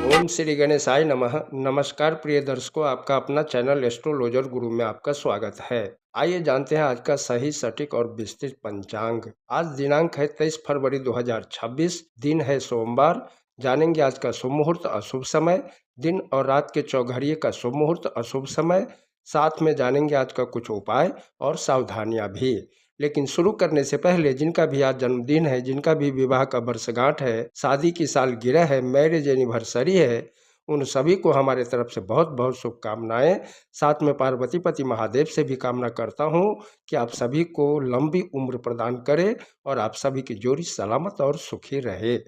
ओम श्री गणेशाय नमः। नमस्कार प्रिय दर्शकों, आपका अपना चैनल एस्ट्रोलॉजर गुरु में आपका स्वागत है। आइए जानते हैं आज का सही, सटीक और विस्तृत पंचांग। आज दिनांक है 23 फरवरी 2026, दिन है सोमवार। जानेंगे आज का शुभ मुहूर्त, अशुभ समय, दिन और रात के चौघड़िए का शुभ मुहूर्त, अशुभ समय। साथ में जानेंगे आज का कुछ उपाय और सावधानियां भी। लेकिन शुरू करने से पहले जिनका भी आज जन्मदिन है, जिनका भी विवाह का वर्षगांठ है, शादी की सालगिरह है, मैरिज एनिवर्सरी है, उन सभी को हमारे तरफ से बहुत बहुत शुभकामनाएं। साथ में पार्वती पति महादेव से भी कामना करता हूं कि आप सभी को लंबी उम्र प्रदान करे और आप सभी की जोड़ी सलामत और सुखी रहे।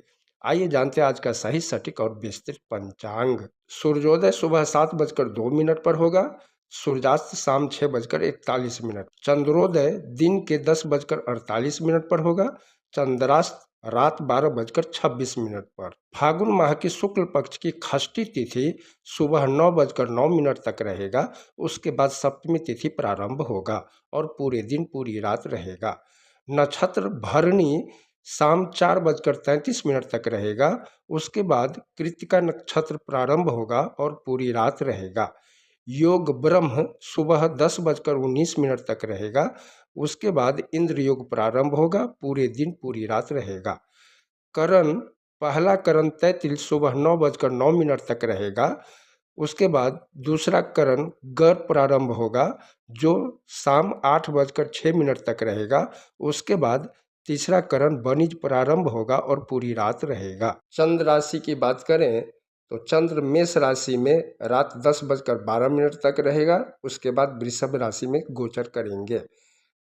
आइए जानते हैं आज का सही, सटीक और विस्तृत पंचांग। सूर्योदय सुबह 7:02 पर होगा। सूर्यास्त शाम 6:41। चंद्रोदय दिन के 10:48 पर होगा। चंद्रास्त रात 12:26 पर। फागुन माह की शुक्ल पक्ष की षष्ठी तिथि सुबह 9:09 तक रहेगा। उसके बाद सप्तमी तिथि प्रारंभ होगा और पूरे दिन पूरी रात रहेगा। नक्षत्र भरणी शाम 4:33 तक रहेगा। उसके बाद कृत्तिका नक्षत्र प्रारंभ होगा और पूरी रात रहेगा। योग ब्रह्म सुबह 10:19 तक रहेगा। उसके बाद इंद्र योग प्रारंभ होगा, पूरे दिन पूरी रात रहेगा। करण पहला करण तैतिल सुबह 9:09 तक रहेगा। उसके बाद दूसरा करण गर प्रारंभ होगा जो शाम 8:06 तक रहेगा। उसके बाद तीसरा करण वणिज प्रारंभ होगा और पूरी रात रहेगा। चंद्र राशि की बात करें तो चंद्र मेष राशि में रात 10:12 तक रहेगा। उसके बाद वृषभ राशि में गोचर करेंगे।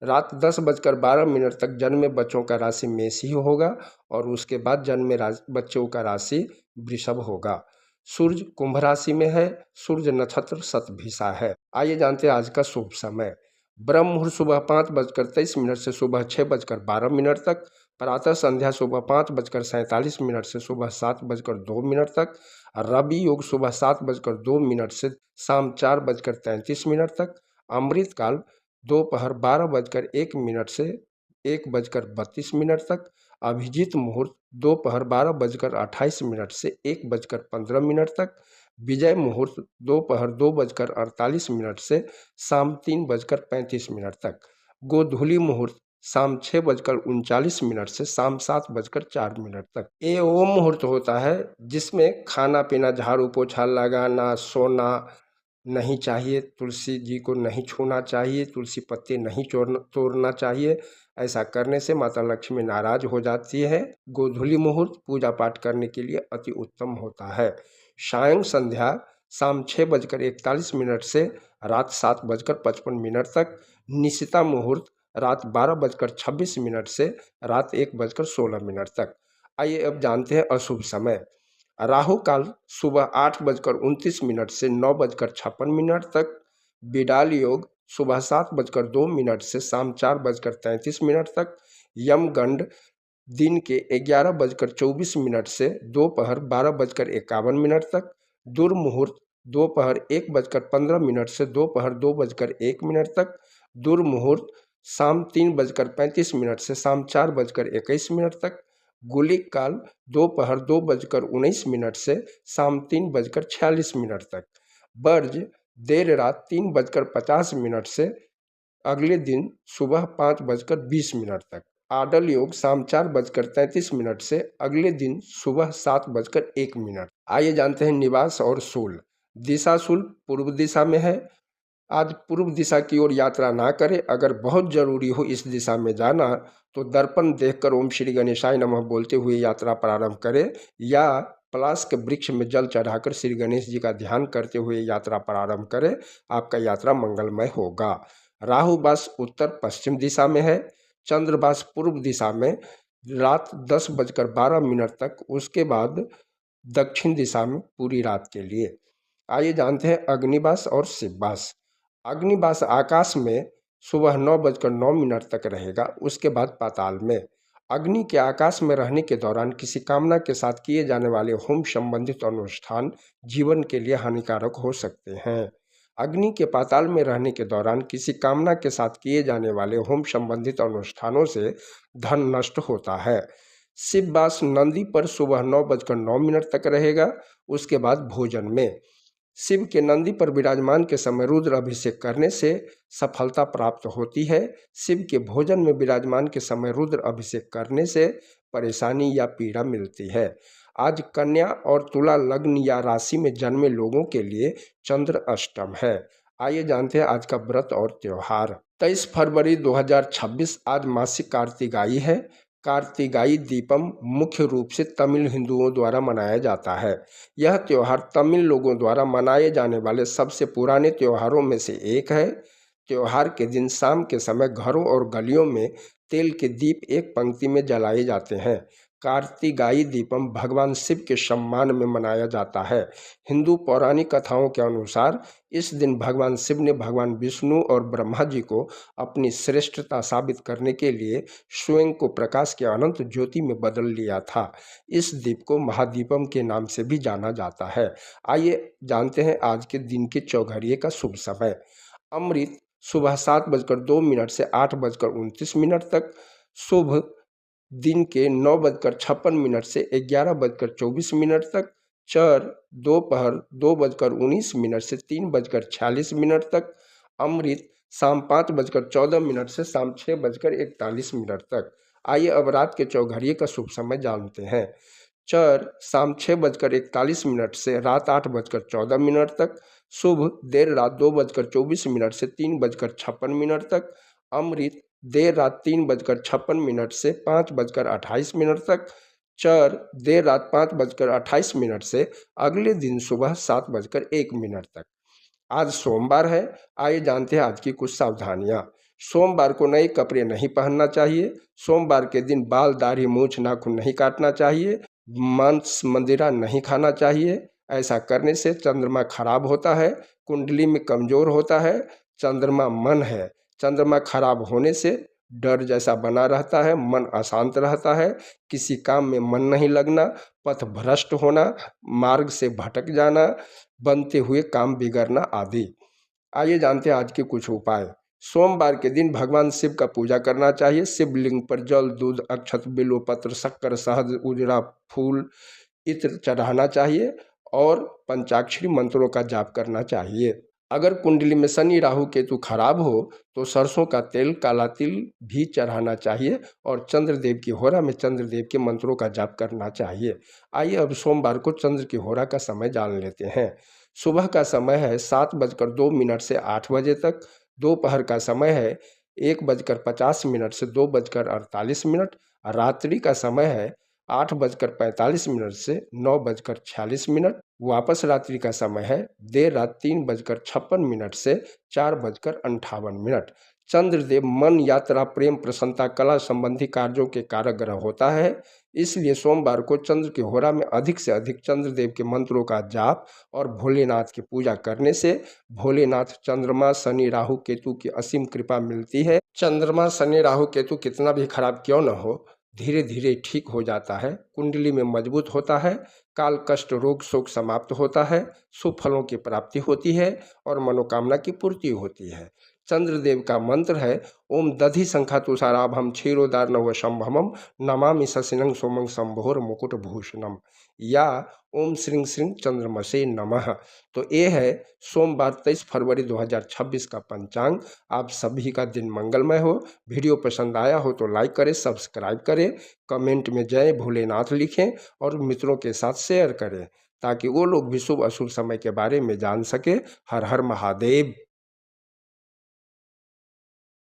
रात 10:12 तक जन्मे बच्चों का राशि मेष ही होगा और उसके बाद जन्मे बच्चों का राशि वृषभ होगा। सूर्य कुंभ राशि में है। सूर्य नक्षत्र शतभिषा है। आइए जानते हैं आज का शुभ समय। ब्रह्म मुहूर्त सुबह 5:23 से सुबह 6:12 तक। प्रातः संध्या सुबह 5:47 से सुबह 7:02 तक। रवि योग सुबह 7:02 से शाम 4:33 तक। अमृत काल दोपहर 12:01 से 1:32 तक। अभिजीत मुहूर्त दोपहर 12:28 से 1:15 तक। विजय मुहूर्त दोपहर 2:48 से शाम 3:35 तक। गोधूली मुहूर्त शाम 6:39 से शाम 7:04 तक। ये वो मुहूर्त होता है जिसमें खाना पीना, झाड़ू पोछा लगाना, सोना नहीं चाहिए, तुलसी जी को नहीं छूना चाहिए, तुलसी पत्ते नहीं तोड़ना चाहिए। ऐसा करने से माता लक्ष्मी नाराज हो जाती है। गोधूली मुहूर्त पूजा पाठ करने के लिए अति उत्तम होता है। सायं संध्या शाम 6:41 से रात 7:55 तक। निशिता मुहूर्त रात 12:26 से रात 1:16 तक। आइए अब जानते हैं अशुभ समय। राहु काल सुबह 8:29 से 9:56 तक। बिडाल योग सुबह 7:02 से शाम 4:33 तक। यमगंड दिन के 11:24 से दोपहर 12:51 तक। दुर्मुहूर्त दोपहर 1:15 से दोपहर 2:01 तक। दुर्मुहूर्त शाम 3:35 से शाम 4:21 तक। गुलिक काल दोपहर 2:19 से शाम 3:46 तक। वर्ज देर रात 3:50 से अगले दिन सुबह 5:20 तक। आडल योग शाम 4:33 से अगले दिन सुबह 7:01। आइए जानते हैं निवास और शूल। दिशा शूल पूर्व दिशा में है। आज पूर्व दिशा की ओर यात्रा ना करें। अगर बहुत जरूरी हो इस दिशा में जाना तो दर्पण देखकर ओम श्री गणेशाय नमः बोलते हुए यात्रा प्रारंभ करें या पलाश के वृक्ष में जल चढ़ाकर श्री गणेश जी का ध्यान करते हुए यात्रा प्रारंभ करें। आपका यात्रा मंगलमय होगा। राहु बास उत्तर पश्चिम दिशा में है। चंद्रबास पूर्व दिशा में रात 10:12 तक। उसके बाद दक्षिण दिशा में पूरी रात के लिए। आइए जानते हैं अग्निबास और शिवबास। अग्निबास आकाश में सुबह 9:09 तक रहेगा। उसके बाद पाताल में। अग्नि के आकाश में रहने के दौरान किसी कामना के साथ किए जाने वाले होम संबंधित अनुष्ठान जीवन के लिए हानिकारक हो सकते हैं। अग्नि के पाताल में रहने के दौरान किसी कामना के साथ किए जाने वाले होम संबंधित अनुष्ठानों से धन नष्ट होता है। शिव वास नंदी पर सुबह 9:09 तक रहेगा। उसके बाद भोजन में शिव के नंदी पर विराजमान के समय रुद्र अभिषेक करने से सफलता प्राप्त होती है। शिव के भोजन में विराजमान के समय रुद्र अभिषेक करने से परेशानी या पीड़ा मिलती है। आज कन्या और तुला लग्न या राशि में जन्मे लोगों के लिए चंद्र अष्टम है। आइए जानते हैं आज का व्रत और त्योहार। 23 फरवरी 2026 आज मासिक कार्तिकाई है। कार्तिकाई दीपम मुख्य रूप से तमिल हिंदुओं द्वारा मनाया जाता है। यह त्यौहार तमिल लोगों द्वारा मनाए जाने वाले सबसे पुराने त्योहारों में से एक है। त्योहार के दिन शाम के समय घरों और गलियों में तेल के दीप एक पंक्ति में जलाए जाते हैं। कार्तिकाई दीपम भगवान शिव के सम्मान में मनाया जाता है। हिंदू पौराणिक कथाओं के अनुसार इस दिन भगवान शिव ने भगवान विष्णु और ब्रह्मा जी को अपनी श्रेष्ठता साबित करने के लिए स्वयं को प्रकाश के अनंत ज्योति में बदल लिया था। इस दीप को महादीपम के नाम से भी जाना जाता है। आइए जानते हैं आज के दिन के चौघरिये का शुभ समय। अमृत सुबह 7:02 से 8:29 तक। शुभ दिन के 9:56 से 11:24 तक। चर दोपहर 2:19 से 3:46 तक। अमृत शाम 5:14 से शाम 6:41 तक। आइए अब रात के चौघरिये का शुभ समय जानते हैं। चर शाम 6:41 से रात 8:14 तक। शुभ देर रात 2:24 से 3:56 तक। अमृत देर रात 3:56 से 5:28 तक। चर देर रात 5:28 से अगले दिन सुबह 7:01 तक। आज सोमवार है। आइए जानते हैं आज की कुछ सावधानियां। सोमवार को नए कपड़े नहीं पहनना चाहिए। सोमवार के दिन बाल दाढ़ी मूछ नाखून नहीं काटना चाहिए। मांस मंदिरा नहीं खाना चाहिए। ऐसा करने से चंद्रमा खराब होता है, कुंडली में कमजोर होता है। चंद्रमा मन है। चंद्रमा खराब होने से डर जैसा बना रहता है, मन अशांत रहता है, किसी काम में मन नहीं लगना, पथ भ्रष्ट होना, मार्ग से भटक जाना, बनते हुए काम बिगड़ना आदि। आइए जानते हैं आज के कुछ उपाय। सोमवार के दिन भगवान शिव का पूजा करना चाहिए। शिवलिंग पर जल, दूध, अक्षत, बिल्वपत्र, शक्कर, शहद, उजरा फूल, इत्र चढ़ाना चाहिए और पंचाक्षरी मंत्रों का जाप करना चाहिए। अगर कुंडली में शनि राहु केतु खराब हो तो सरसों का तेल, काला तिल भी चढ़ाना चाहिए और चंद्रदेव की होरा में चंद्रदेव के मंत्रों का जाप करना चाहिए। आइए अब सोमवार को चंद्र की होरा का समय जान लेते हैं। सुबह का समय है 7:02 से 8 बजे तक। दोपहर का समय है 1:50 से 2:48। रात्रि का समय है 8:45 से 9:46। वापस रात्रि का समय है देर रात 3:56 से 4:58। चंद्रदेव मन, यात्रा, प्रेम, प्रसन्नता, कला संबंधी कार्यों के कारक ग्रह होता है। इसलिए सोमवार को चंद्र के होरा में अधिक से अधिक चंद्रदेव के मंत्रों का जाप और भोलेनाथ की पूजा करने से भोलेनाथ, चंद्रमा, शनि, राहु, केतु की असीम कृपा मिलती है। चंद्रमा, शनि, राहु, केतु कितना भी खराब क्यों न हो, धीरे धीरे ठीक हो जाता है, कुंडली में मजबूत होता है, काल कष्ट रोग शोक समाप्त होता है, शुभ फलों की प्राप्ति होती है और मनोकामना की पूर्ति होती है। चंद्रदेव का मंत्र है ओम दधि शंखा तुषाराभम क्षीरोदार नव संभवम नमामि शशिनं सोमं शंभोर मुकुट भूषणम या ओम श्रीं श्रीं चंद्रमसे नमः। तो ये है सोमवार 23 फरवरी 2026 का पंचांग। आप सभी का दिन मंगलमय हो। वीडियो पसंद आया हो तो लाइक करें, सब्सक्राइब करें, कमेंट में जय भोलेनाथ लिखें और मित्रों के साथ शेयर करें ताकि वो लोग भी शुभ अशुभ समय के बारे में जान सके। हर हर महादेव।